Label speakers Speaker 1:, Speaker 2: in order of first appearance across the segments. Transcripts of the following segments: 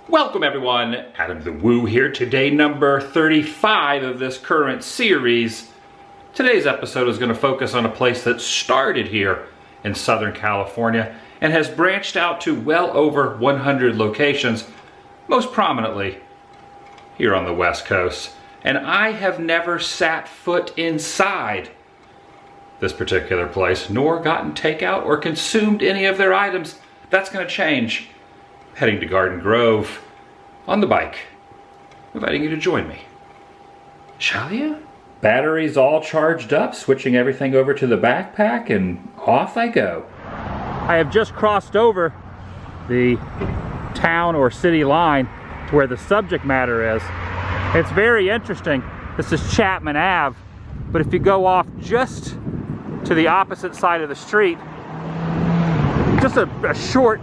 Speaker 1: Welcome everyone, Adam the Woo here. Today number 35 of this current series. Today's episode is going to focus on a place that started here in Southern California and has branched out to well over 100 locations, most prominently here on the West Coast. And I have never sat foot inside this particular place, nor gotten takeout or consumed any of their items. That's going to change. Heading to Garden Grove on the bike, inviting you to join me. Shall you? Batteries all charged up, switching everything over to the backpack, and off I go. I have just crossed over the town or city line to where the subject matter is. It's very interesting. This is Chapman Ave, but if you go off just to the opposite side of the street, just a short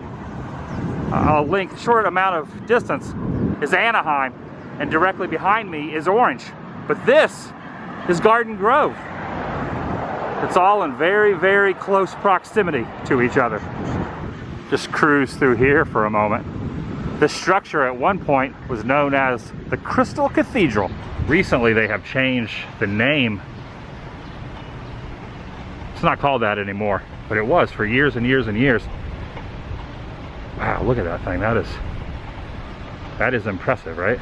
Speaker 1: amount of distance is Anaheim, and directly behind me is Orange. But this is Garden Grove. It's all in very, very close proximity to each other. Just cruise through here for a moment. This structure at one point was known as the Crystal Cathedral. Recently they have changed the name. It's not called that anymore, but it was for years and years and years. Wow, look at that thing. That is impressive, right?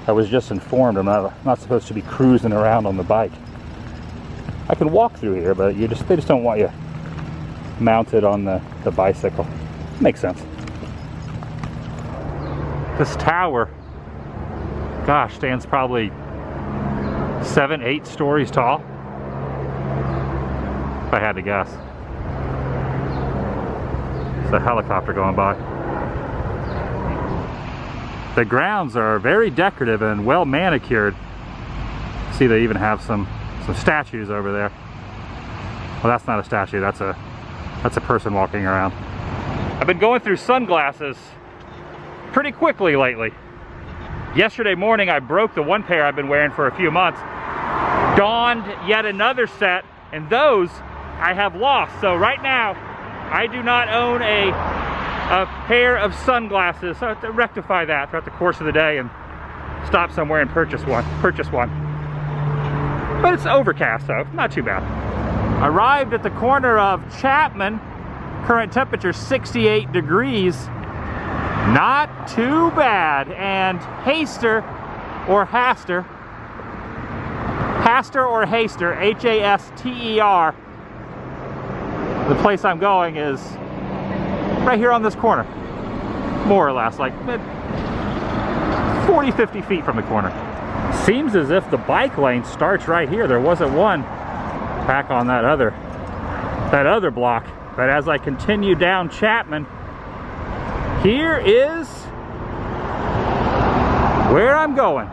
Speaker 1: I was just informed I'm not supposed to be cruising around on the bike. I can walk through here, but they just don't want you mounted on the bicycle. Makes sense. This tower, gosh, stands probably 7-8 stories tall, if I had to guess. It's a helicopter going by. The grounds are very decorative and well manicured. See, they even have some statues over there. Well, that's not a statue, that's a person walking around. I've been going through sunglasses pretty quickly lately. Yesterday morning I broke the one pair I've been wearing for a few months, donned yet another set, and those I have lost. So right now I do not own a pair of sunglasses. So I have to rectify that throughout the course of the day and stop somewhere and purchase one. But it's overcast, so not too bad. Arrived at the corner of Chapman. Current temperature 68 degrees. Not too bad. And Haster or Haster, H-A-S-T-E-R, the place I'm going is right here on this corner, more or less, like 40-50 feet from the corner. Seems as if the bike lane starts right here. There wasn't one back on that other block, but as I continue down Chapman, here is where I'm going.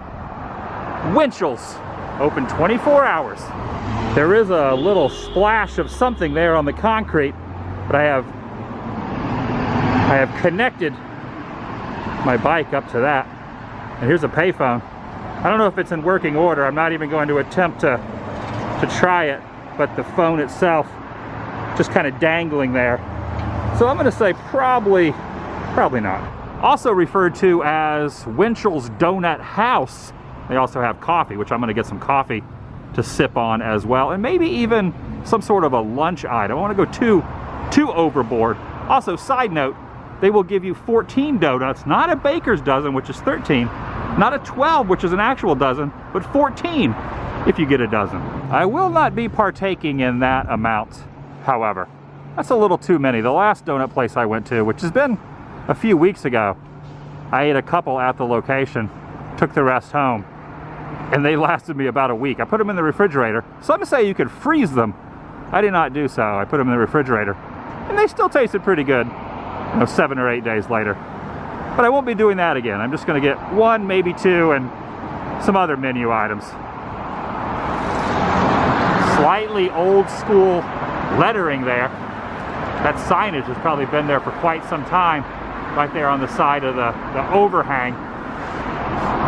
Speaker 1: Winchell's, open 24 hours. There is a little splash of something there on the concrete, but I have connected my bike up to that. And here's a payphone. I don't know if it's in working order. I'm not even going to attempt to try it, but the phone itself just kind of dangling there. So I'm going to say probably not. Also referred to as Winchell's Donut House. They also have coffee, which I'm going to get some coffee to sip on as well, and maybe even some sort of a lunch item. I want to go too overboard. Also, side note, they will give you 14 donuts, not a baker's dozen, which is 13, not a 12, which is an actual dozen, but 14 if you get a dozen. I will not be partaking in that amount, however. That's a little too many. The last donut place I went to, which has been a few weeks ago, I ate a couple at the location, took the rest home, and they lasted me about a week. I put them in the refrigerator. Some say you could freeze them. I did not do so. I put them in the refrigerator, and they still tasted pretty good, 7 or 8 days later. But I won't be doing that again. I'm just going to get one, maybe two, and some other menu items. Slightly old school lettering there. That signage has probably been there for quite some time, right there on the side of the overhang,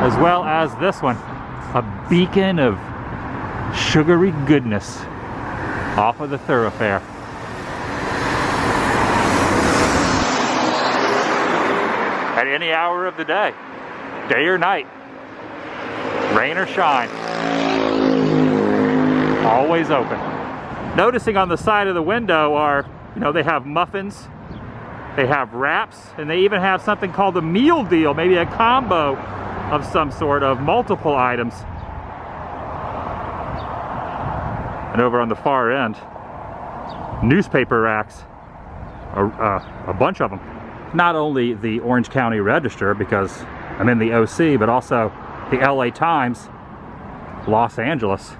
Speaker 1: as well as this one, a beacon of sugary goodness. off of the thoroughfare. At any hour of the day or night, rain or shine, always open. Noticing on the side of the window are, they have muffins, they have wraps, and they even have something called a meal deal, maybe a combo of some sort of multiple items. And over on the far end, newspaper racks, a bunch of them. Not only the Orange County Register, because I'm in the OC, but also the LA Times, Los Angeles,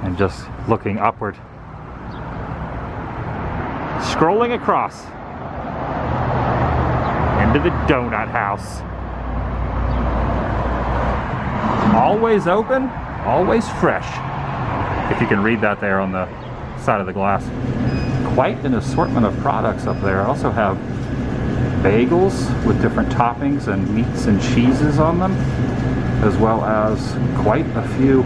Speaker 1: and just looking upward. Scrolling across into the donut house. Always open, always fresh. If you can read that there on the side of the glass. Quite an assortment of products up there. I also have bagels with different toppings and meats and cheeses on them, as well as quite a few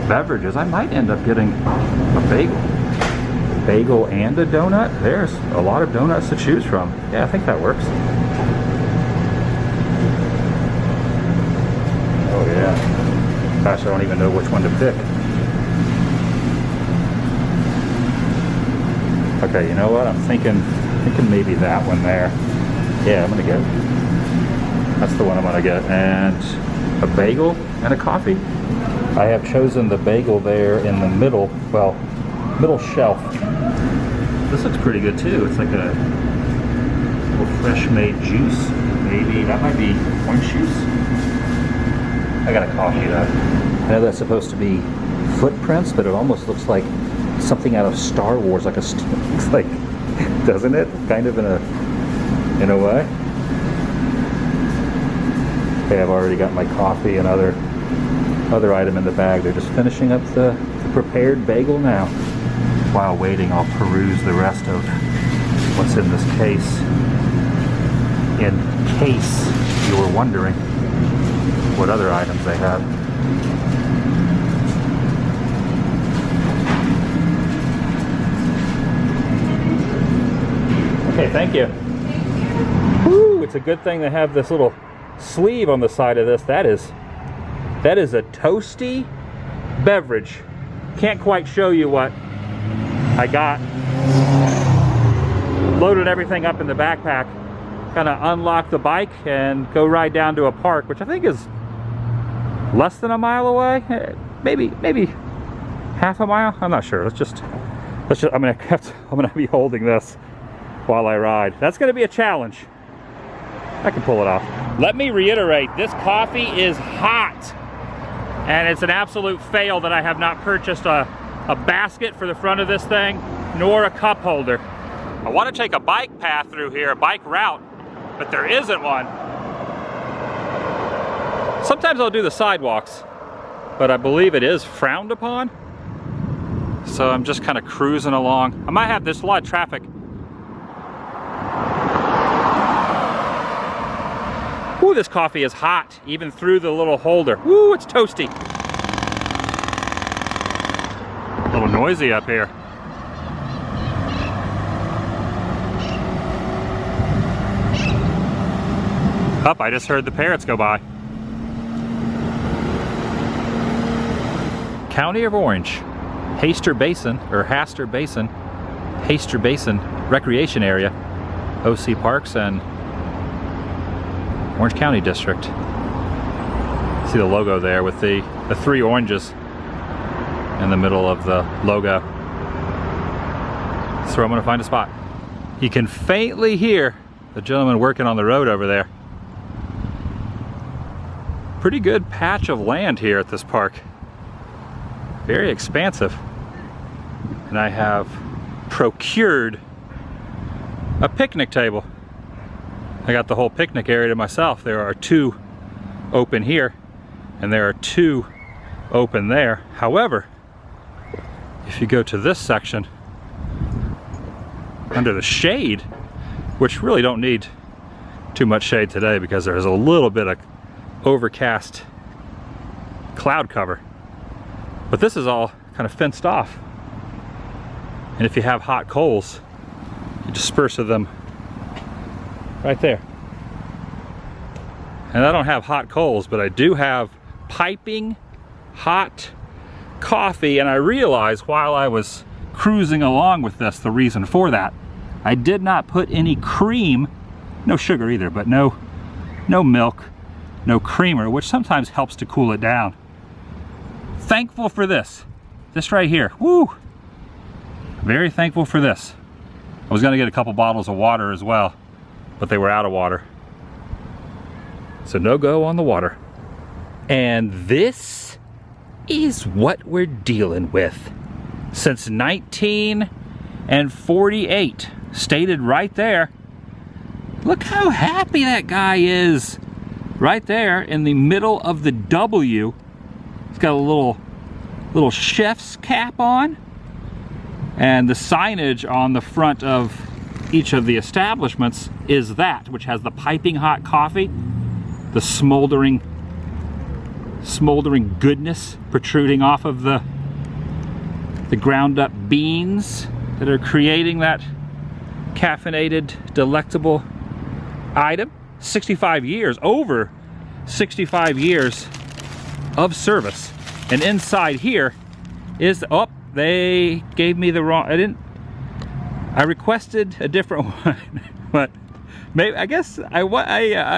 Speaker 1: beverages. I might end up getting a bagel and a donut. There's a lot of donuts to choose from. Yeah, I think that works. Oh yeah. Gosh, I don't even know which one to pick. Okay, you know what? I'm thinking maybe that one there. Yeah, I'm gonna get. That's the one I'm gonna get. And a bagel and a coffee. I have chosen the bagel there in the middle, well, middle shelf. This looks pretty good too. It's like a little fresh made juice. Maybe that might be orange juice. I got a coffee though. I know that's supposed to be footprints, but it almost looks like something out of Star Wars, like looks like, doesn't it? Kind of in a way. Okay, I've already got my coffee and other item in the bag. They're just finishing up the prepared bagel now. While waiting, I'll peruse the rest of what's in this case, in case you were wondering what other items they have. Okay, thank you. Woo, it's a good thing to have this little sleeve on the side of this. That is a toasty beverage. Can't quite show you what I got. Loaded everything up in the backpack. Gonna unlock the bike and go ride down to a park, which I think is less than a mile away. Maybe half a mile. I'm not sure. Let's just. I'm gonna be holding this while I ride. That's gonna be a challenge. I can pull it off. Let me reiterate, this coffee is hot. And it's an absolute fail that I have not purchased a basket for the front of this thing, nor a cup holder. I want to take a bike path through here, a bike route, but there isn't one. Sometimes I'll do the sidewalks, but I believe it is frowned upon. So I'm just kind of cruising along. I might have this lot of traffic. Ooh, this coffee is hot, even through the little holder. Ooh, it's toasty. A little noisy up here. Up, I just heard the parrots go by. County of Orange, Haster Basin Recreation Area, OC Parks and Orange County District. See the logo there with the three oranges in the middle of the logo. That's where I'm gonna find a spot. You can faintly hear the gentleman working on the road over there. Pretty good patch of land here at this park. Very expansive. And I have procured a picnic table. I got the whole picnic area to myself. There are two open here, and there are two open there. However, if you go to this section, under the shade, which really don't need too much shade today because there's a little bit of overcast cloud cover. But this is all kind of fenced off. And if you have hot coals, you disperse of them right there. And I don't have hot coals, but I do have piping hot coffee. And I realized while I was cruising along with this, the reason for that, I did not put any cream, no sugar either, but no milk, no creamer, which sometimes helps to cool it down. Thankful for this right here. Woo! Very thankful for this. I was gonna get a couple bottles of water as well, but they were out of water. So no go on the water. And this is what we're dealing with. Since 1948, stated right there. Look how happy that guy is. Right there in the middle of the W. He's got a little chef's cap on. And the signage on the front of each of the establishments is that, which has the piping hot coffee, the smoldering goodness protruding off of the ground up beans that are creating that caffeinated, delectable item. 65 years, over 65 years of service. And inside here is, oh, they gave me the wrong, I requested a different one, but maybe, I guess,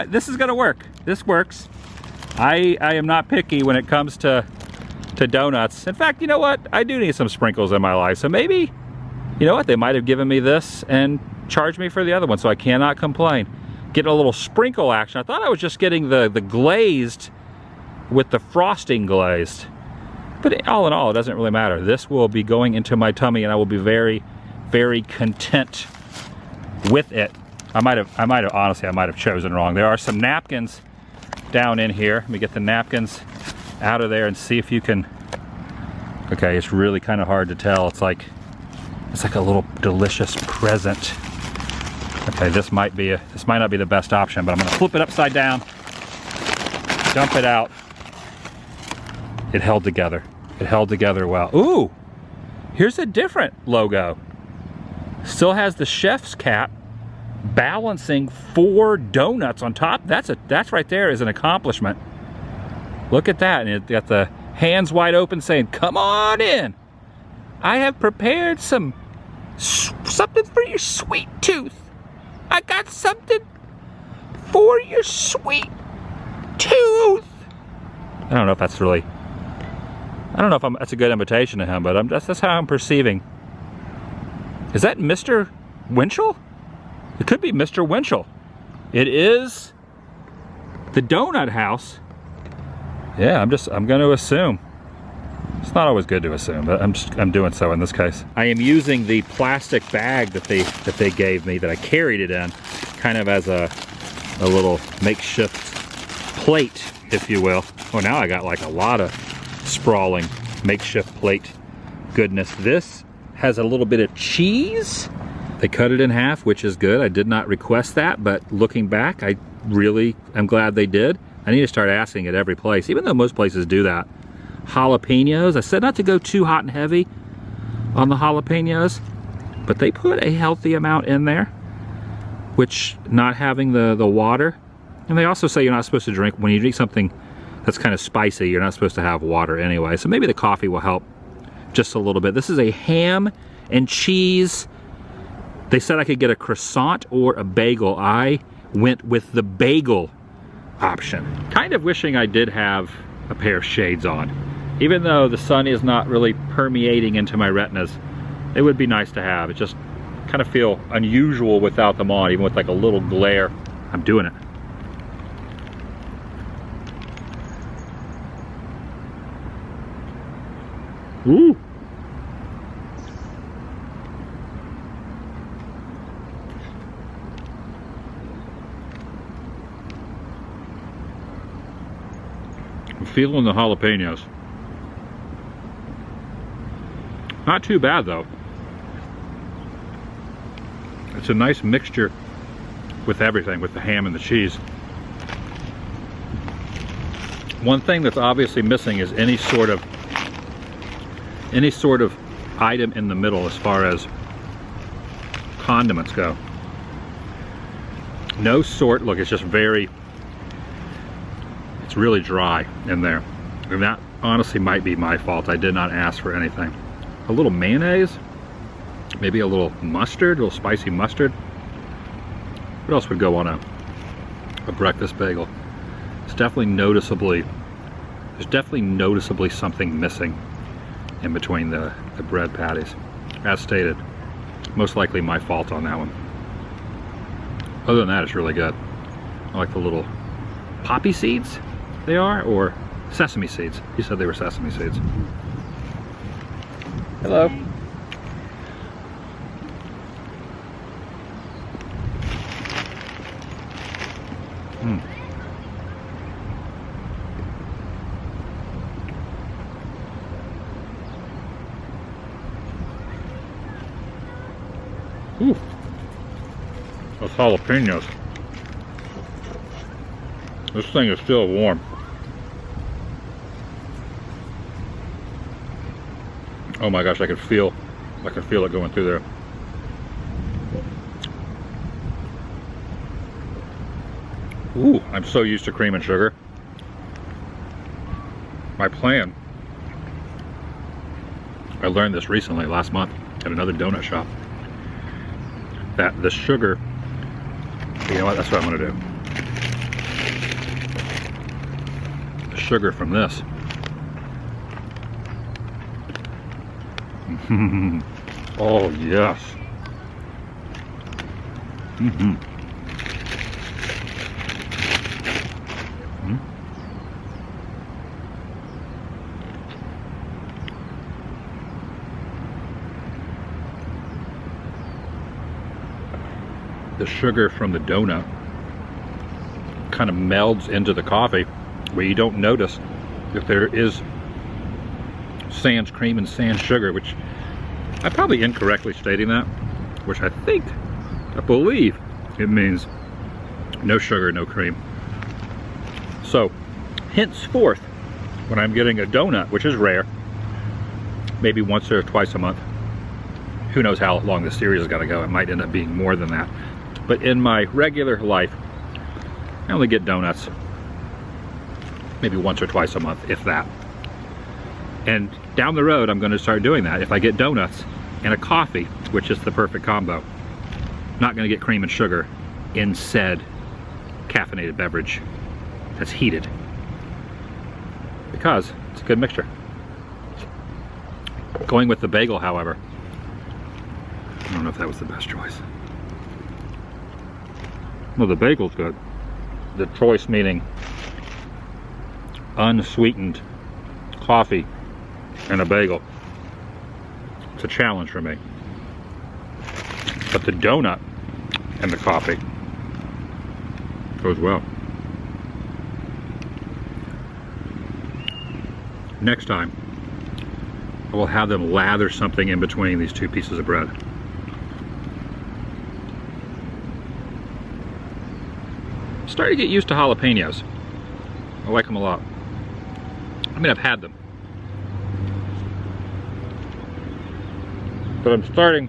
Speaker 1: this is gonna work. This works. I am not picky when it comes to donuts. In fact, you know what? I do need some sprinkles in my life, so maybe, you know what? They might have given me this and charged me for the other one, so I cannot complain. Getting a little sprinkle action. I thought I was just getting the glazed with the frosting glazed. But all in all, it doesn't really matter. This will be going into my tummy and I will be very, very content with it. I might have honestly, I might have chosen wrong. There are some napkins down in here. Let me get the napkins out of there and see if you can, okay, it's really kind of hard to tell. It's like a little delicious present. Okay, this might not be the best option, but I'm gonna flip it upside down, dump it out. It held together. It held together well. Ooh, here's a different logo. Still has the chef's cap balancing 4 donuts on top. That's right there is an accomplishment. Look at that, and it got the hands wide open saying, come on in. I have prepared something for your sweet tooth. I got something for your sweet tooth. I don't know if that's really, that's a good invitation to him, but that's how I'm perceiving. Is that Mr. Winchell? It could be Mr. Winchell. It is the donut house. Yeah, I'm going to assume. It's not always good to assume, but I'm doing so in this case. I am using the plastic bag that they gave me, that I carried it in, kind of as a little makeshift plate, if you will. Oh, now I got like a lot of sprawling makeshift plate goodness. This has a little bit of cheese. They cut it in half, which is good. I did not request that, but looking back, I really am glad they did. I need to start asking at every place, even though most places do that. Jalapenos, I said not to go too hot and heavy on the jalapenos, but they put a healthy amount in there, which not having the water. And they also say you're not supposed to drink, when you drink something that's kind of spicy, you're not supposed to have water anyway. So maybe the coffee will help just a little bit. This is a ham and cheese. They said I could get a croissant or a bagel. I went with the bagel option. Kind of wishing I did have a pair of shades on. Even though the sun is not really permeating into my retinas, it would be nice to have. It just kind of feel unusual without them on, even with like a little glare. I'm doing it. Ooh. I'm feeling the jalapenos. Not too bad though. It's a nice mixture with everything, with the ham and the cheese. One thing that's obviously missing is any sort of item in the middle as far as condiments go. No sort, look, it's just very, it's really dry in there. And that honestly might be my fault. I did not ask for anything. A little mayonnaise, maybe a little mustard, a little spicy mustard. What else would go on a breakfast bagel? It's definitely noticeably, there's definitely noticeably something missing in between the bread patties. As stated, most likely my fault on that one. Other than that, it's really good. I like the little poppy seeds they are, or sesame seeds. He said they were sesame seeds. Hello. Ooh. Those jalapenos. This thing is still warm. Oh my gosh, I can feel it going through there. Ooh, I'm so used to cream and sugar. My plan, I learned this recently last month at another donut shop, that the sugar, you know what, that's what I'm gonna do. The sugar from this. Oh yes. The sugar from the donut kind of melds into the coffee, where you don't notice if there is sans cream and sans sugar, which I'm probably incorrectly stating that, which I believe it means no sugar, no cream. So henceforth, when I'm getting a donut, which is rare, maybe once or twice a month, who knows how long the series is gonna go, it might end up being more than that. But in my regular life, I only get donuts maybe once or twice a month, if that. And down the road, I'm going to start doing that. If I get donuts and a coffee, which is the perfect combo, I'm not going to get cream and sugar in said caffeinated beverage that's heated, because it's a good mixture. Going with the bagel, however, I don't know if that was the best choice. Well, the bagel's good. The choice meaning unsweetened coffee and a bagel. It's a challenge for me. But the donut and the coffee goes well. Next time, I will have them lather something in between these two pieces of bread. I'm starting to get used to jalapenos. I like them a lot. I mean, I've had them, but I'm starting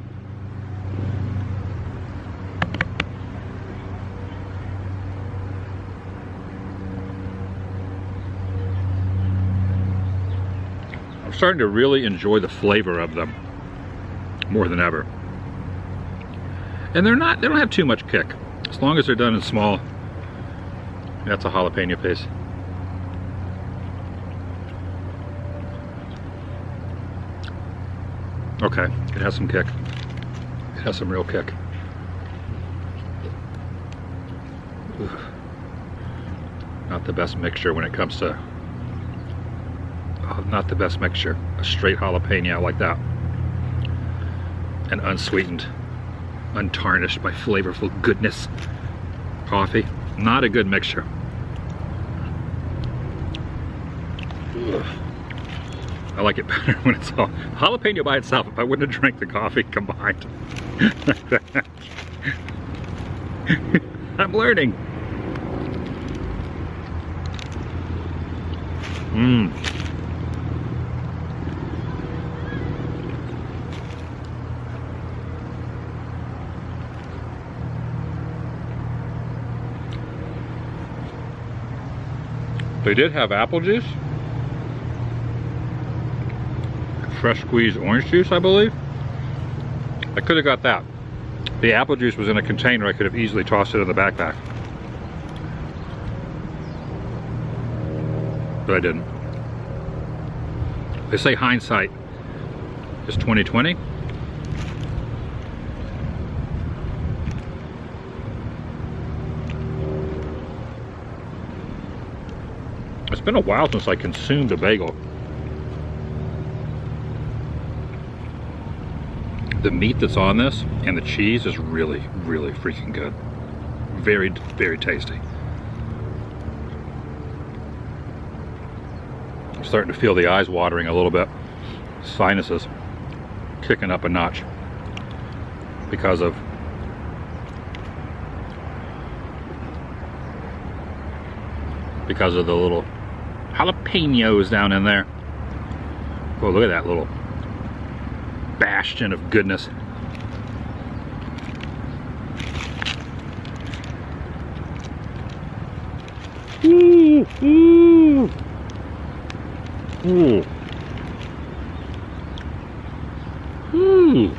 Speaker 1: to really enjoy the flavor of them more than ever. And they don't have too much kick. As long as they're done in small. That's a jalapeno piece. Okay, it has some kick. It has some real kick. Ugh. Not the best mixture when it comes to, not the best mixture. A straight jalapeno like that. And unsweetened, untarnished by flavorful goodness. Coffee, not a good mixture. Ugh. I like it better when it's all jalapeno by itself. If I wouldn't have drank the coffee combined. I'm learning. They did have apple juice. Fresh squeezed orange juice, I believe. I could have got that. The apple juice was in a container. I could have easily tossed it in the backpack. But I didn't. They say hindsight is 20/20. It's been a while since I consumed a bagel. The meat that's on this and the cheese is really, really freaking good. Very, very tasty. I'm starting to feel the eyes watering a little bit. Sinuses kicking up a notch because of the little jalapenos down in there. Oh, look at that little bastion of goodness. Ooh, ooh. Ooh. Ooh.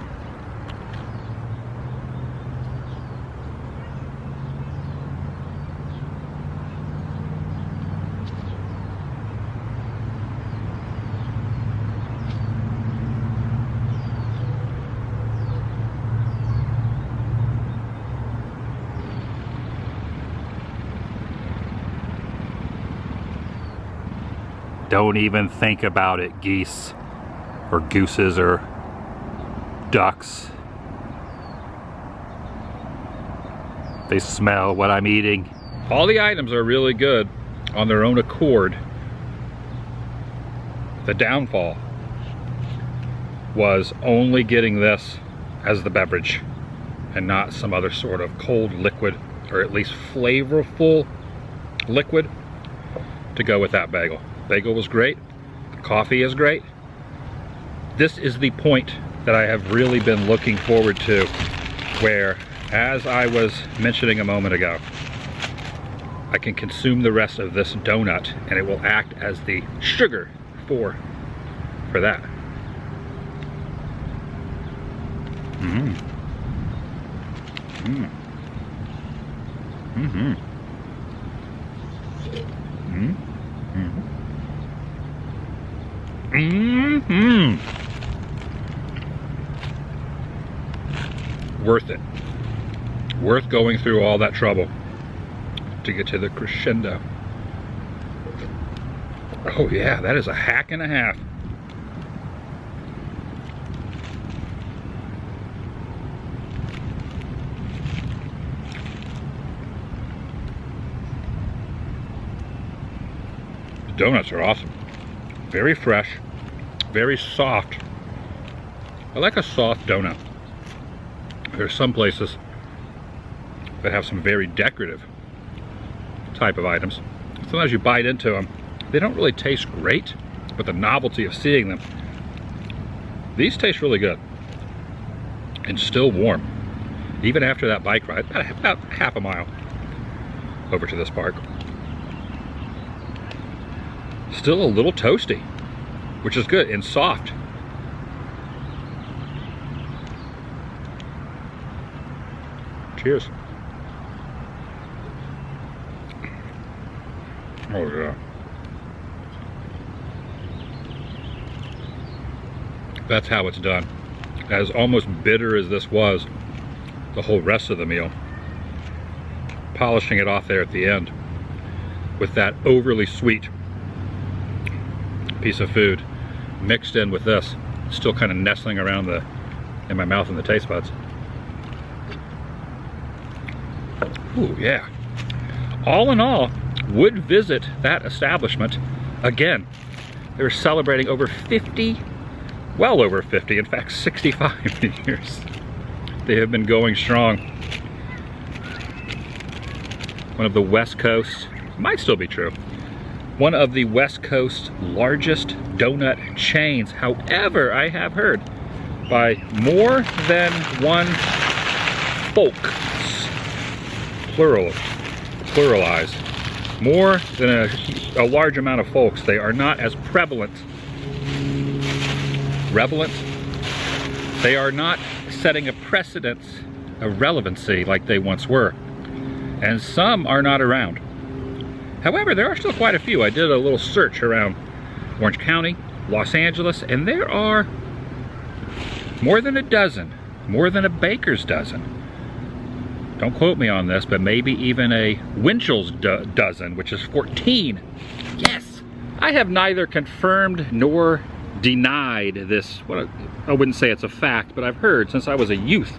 Speaker 1: Don't even think about it, geese or gooses or ducks. They smell what I'm eating. All the items are really good on their own accord. The downfall was only getting this as the beverage and not some other sort of cold liquid, or at least flavorful liquid, to go with that bagel. Bagel was great. The coffee is great. This is the point that I have really been looking forward to, where, as I was mentioning a moment ago, I can consume the rest of this donut and it will act as the sugar for that. Mm-hmm. Mm. Mm-hmm. Mm-hmm. Mm-hmm. Worth it. Worth going through all that trouble to get to the crescendo. Oh yeah, that is a hack and a half. The donuts are awesome. Very fresh, very soft. I like a soft donut. There's some places that have some very decorative type of items. Sometimes you bite into them, they don't really taste great, but the novelty of seeing them, these taste really good and still warm. Even after that bike ride, about half a mile over to this park. Still a little toasty, which is good, and soft. Cheers. Oh yeah. That's how it's done. As almost bitter as this was, the whole rest of the meal, polishing it off there at the end with that overly sweet piece of food mixed in with this, still kind of nestling around in my mouth and the taste buds. Ooh, yeah. All in all, would visit that establishment again. They're celebrating over 50, well over 50, in fact 65 years. They have been going strong. One of the West Coast, might still be true, one of the West Coast's largest donut chains. However, I have heard by more than one folks, pluralized, more than a large amount of folks. They are not as prevalent. Relevant? They are not setting a precedence of relevancy like they once were. And some are not around. However, there are still quite a few. I did a little search around Orange County, Los Angeles, and there are more than a dozen, more than a baker's dozen. Don't quote me on this, but maybe even a Winchell's dozen, which is 14. Yes! I have neither confirmed nor denied this. Well, I wouldn't say it's a fact, but I've heard since I was a youth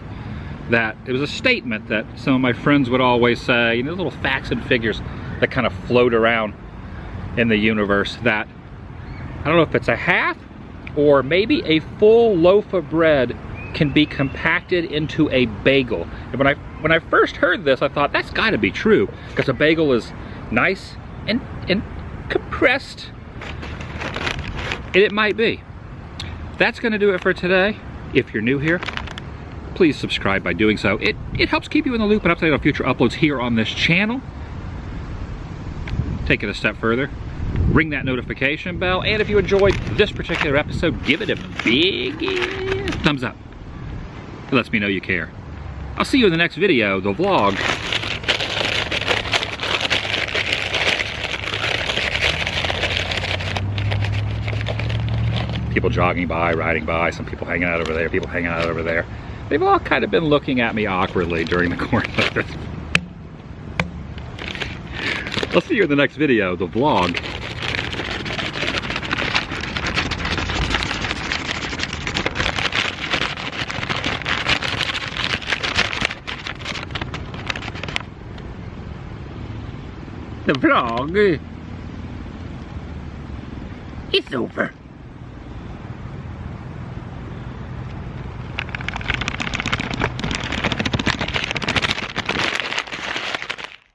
Speaker 1: that it was a statement that some of my friends would always say, you know, little facts and figures that kind of float around in the universe, that I don't know if it's a half or maybe a full loaf of bread can be compacted into a bagel. And when I first heard this, I thought that's got to be true, because a bagel is nice and compressed. And it might be. That's going to do it for today. If you're new here, please subscribe by doing so. It helps keep you in the loop and update on future uploads here on this channel. Take it a step further, ring that notification bell, and if you enjoyed this particular episode, give it a big thumbs up. It lets me know you care. I'll see you in the next video, the vlog. People jogging by, riding by, some people hanging out over there, people hanging out over there. They've all kind of been looking at me awkwardly during the course of this. I'll see you in the next video, the vlog. The vlog is over.